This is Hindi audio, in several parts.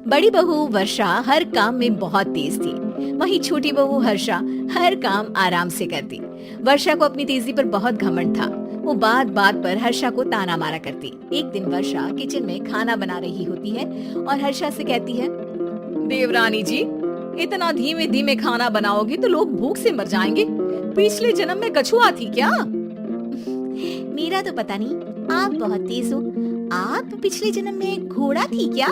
बड़ी बहू वर्षा हर काम में बहुत तेज थी। वहीं छोटी बहू हर्षा हर काम आराम से करती। वर्षा को अपनी तेजी पर बहुत घमंड था। वो बात बात पर हर्षा को ताना मारा करती। एक दिन वर्षा किचन में खाना बना रही होती है और हर्षा से कहती है, देवरानी जी, इतना धीमे धीमे खाना बनाओगी तो लोग भूख से मर जाएंगे। पिछले जन्म में कछुआ थी क्या? मेरा तो पता नहीं, आप बहुत तेज हो। आप पिछले जन्म में घोड़ा थी क्या?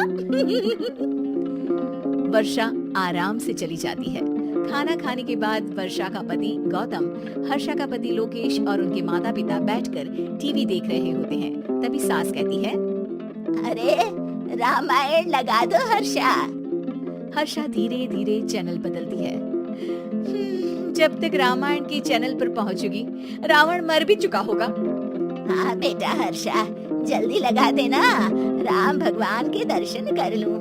वर्षा आराम से चली जाती है। खाना खाने के बाद वर्षा का पति गौतम, हर्षा का पति लोकेश और उनके माता पिता बैठकर टीवी देख रहे होते हैं। तभी सास कहती है, अरे रामायण लगा दो हर्षा। हर्षा धीरे धीरे चैनल बदलती है। जब तक रामायण के चैनल पर पहुंचेगी रावण मर भी चुका होगा। हाँ बेटा हर्षा, जल्दी लगा देना, राम भगवान के दर्शन कर लूं।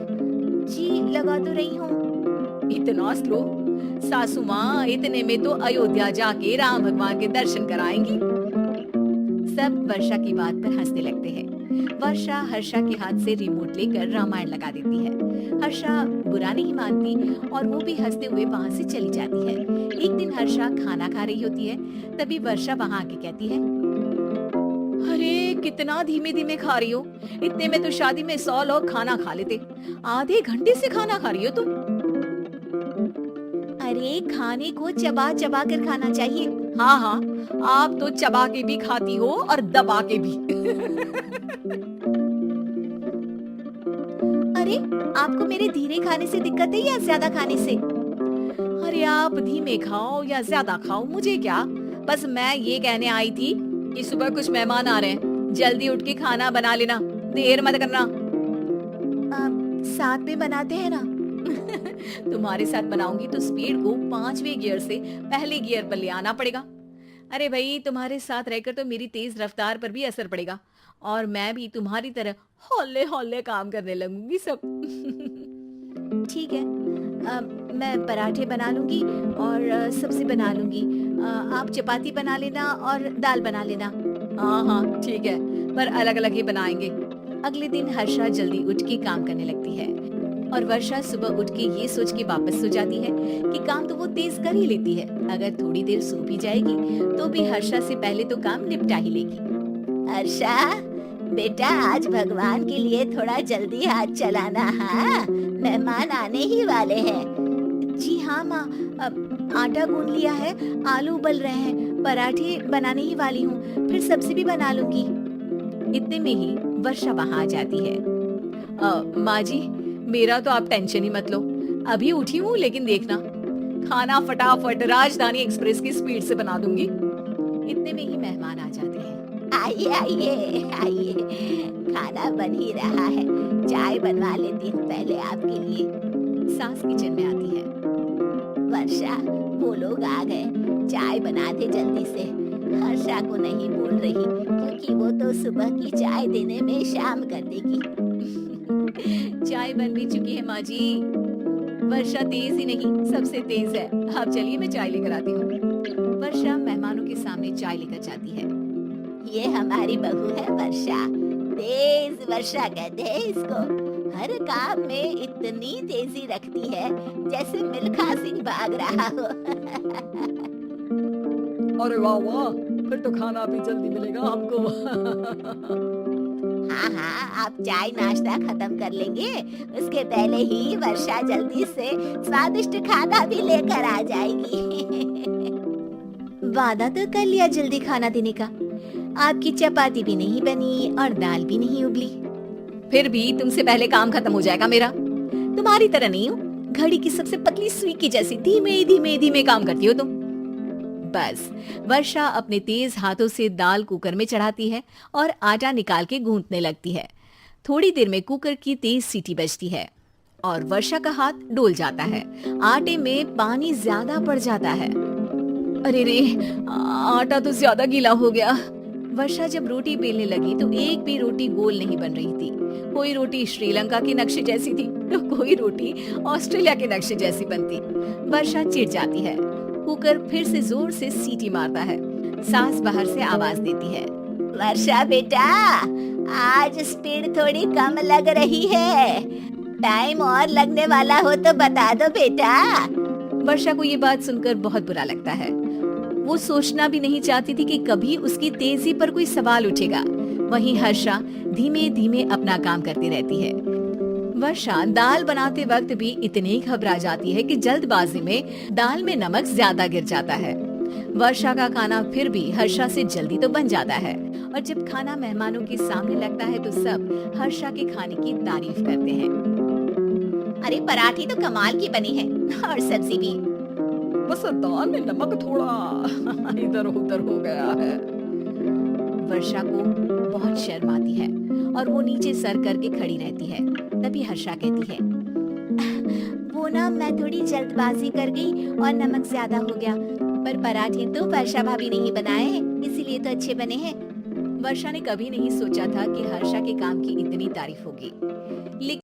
जी लगा तो रही हूँ। इतना स्लो? सासू माँ, इतने में तो अयोध्या जाके राम भगवान के दर्शन कराएंगी। सब वर्षा की बात पर हंसने लगते हैं। वर्षा हर्षा के हाथ से रिमोट लेकर रामायण लगा देती है। हर्षा बुरा नहीं मानती और वो भी हंसते हुए वहाँ से चली जाती है। एक दिन हर्षा खाना खा रही होती है, तभी वर्षा वहाँ आके कहती है, अरे कितना धीमे धीमे खा रही हो, इतने में तो शादी में 100 लोग खाना खा लेते। आधे घंटे से खाना खा रही हो तुम। अरे खाने को चबा चबा कर खाना चाहिए। हाँ हाँ, आप तो चबा के भी खाती हो और दबा के भी। अरे आपको मेरे धीरे खाने से दिक्कत है या ज्यादा खाने से? अरे आप धीमे खाओ या ज्यादा खाओ मुझे क्या, बस मैं ये कहने आई थी कि सुबह कुछ मेहमान आ रहे हैं, जल्दी उठ के खाना बना लेना, देर मत करना। साथ में बनाते हैं ना। तुम्हारे साथ बनाऊंगी तो स्पीड को 5वें गियर से पहले गियर पर ले आना पड़ेगा। अरे भाई, तुम्हारे साथ रहकर तो मेरी तेज रफ्तार पर भी असर पड़ेगा और मैं भी तुम्हारी तरह हौले हौले काम करने लगूंगी सब। ठीक है, मैं पराठे बना लूंगी और सब्जी बना लूंगी। आप चपाती बना लेना और दाल बना लेना। हाँ हाँ ठीक है, पर अलग अलग ही बनाएंगे। अगले दिन हर्षा जल्दी उठ के काम करने लगती है और वर्षा सुबह उठ के ये सोच के वापस सो जाती है कि काम तो वो तेज कर ही लेती है। अगर थोड़ी देर सो भी जाएगी तो भी हर्षा से पहले तो काम निपटा ही लेगी। हर्षा बेटा, आज भगवान के लिए थोड़ा जल्दी हाथ चलाना। हाँ, मेहमान आने ही वाले हैं। जी हाँ माँ, आटा गूंद लिया है, आलू उबल रहे हैं, पराठे बनाने ही वाली हूँ, फिर सब्जी भी बना लूंगी। इतने में ही वर्षा वहाँ आ जाती है। माँ जी, मेरा तो आप टेंशन ही मत लो, अभी उठी हूँ, लेकिन देखना खाना फटाफट राजधानी एक्सप्रेस की स्पीड से बना दूंगी। इतने में ही मेहमान आ जाते हैं। आइए आइए आइए, खाना बन ही रहा है, चाय बनवा लेती हूँ पहले आपके लिए। सास किचन में आती है। वर्षा, वो लोग आ गए, चाय बना दे जल्दी से। हर्षा को नहीं बोल रही क्योंकि वो तो सुबह की चाय देने में शाम कर देगी। चाय बन भी चुकी है माँ जी। वर्षा तेज ही नहीं, सबसे तेज है। आप चलिए, मैं चाय लेकर आती हूँ। वर्षा मेहमानों के सामने चाय लेकर जाती है। ये हमारी बहू है वर्षा, तेज वर्षा कहते हैं इसको। हर काम में इतनी तेजी रखती है जैसे मिल्खा सिंह भाग रहा हो। अरे वाह वाह, फिर तो खाना भी जल्दी मिलेगा हमको। हाँ हाँ, आप चाय नाश्ता खत्म कर लेंगे, उसके पहले ही वर्षा जल्दी से स्वादिष्ट खाना भी लेकर आ जाएगी। वादा तो कर लिया जल्दी खाना देने का। आपकी चपाती भी नहीं बनी और दाल भी नहीं उबली। फिर भी तुमसे पहले काम खत्म हो जाएगा मेरा। तुम्हारी तरह नहीं हूँ, घड़ी की सबसे पतली सुई की जैसी धीमे धीमे धीमे काम करती हो तुम। बस वर्षा अपने तेज हाथों से दाल कुकर में चढ़ाती है और आटा निकाल के गूंथने लगती है। थोड़ी देर में कुकर की तेज सीटी बजती है और वर्षा का हाथ डोल जाता है। आटे में पानी ज्यादा पड़ जाता है। अरे रे, आटा तो ज्यादा गीला हो गया। वर्षा जब रोटी बेलने लगी तो एक भी रोटी गोल नहीं बन रही थी। कोई रोटी श्रीलंका के नक्शे जैसी थी तो कोई रोटी ऑस्ट्रेलिया के नक्शे जैसी बनती। वर्षा चिढ़ जाती है। कुकर फिर से जोर से सीटी मारता है। सास बाहर से आवाज देती है, वर्षा बेटा, आज स्पीड थोड़ी कम लग रही है। टाइम और लगने वाला हो तो बता दो बेटा। वर्षा को ये बात सुनकर बहुत बुरा लगता है। वो सोचना भी नहीं चाहती थी कि कभी उसकी तेजी पर कोई सवाल उठेगा। वहीं हर्षा धीमे धीमे अपना काम करती रहती है। वर्षा दाल बनाते वक्त भी इतनी घबरा जाती है कि जल्दबाजी में दाल में नमक ज्यादा गिर जाता है। वर्षा का खाना फिर भी हर्षा से जल्दी तो बन जाता है और जब खाना मेहमानों के सामने लगता है तो सब हर्षा के खाने की तारीफ करते हैं। अरे पराठे तो कमाल की बनी है और सब्जी भी। बस दाल में नमक थोड़ा इधर उधर हो गया है। वर्षा को बहुत शर्म आती है और वो नीचे सर करके खड़ी रहती है। तभी हर्षा कहती है, वो ना मैं थोड़ी जल्दबाजी कर गई और नमक ज्यादा हो गया, पर पराठे तो वर्षा भाभी ने ही बनाए हैं, इसीलिए तो अच्छे बने हैं। वर्षा ने कभी नहीं सोचा था कि हर्षा के काम की इतनी तारीफ होगी। लेकिन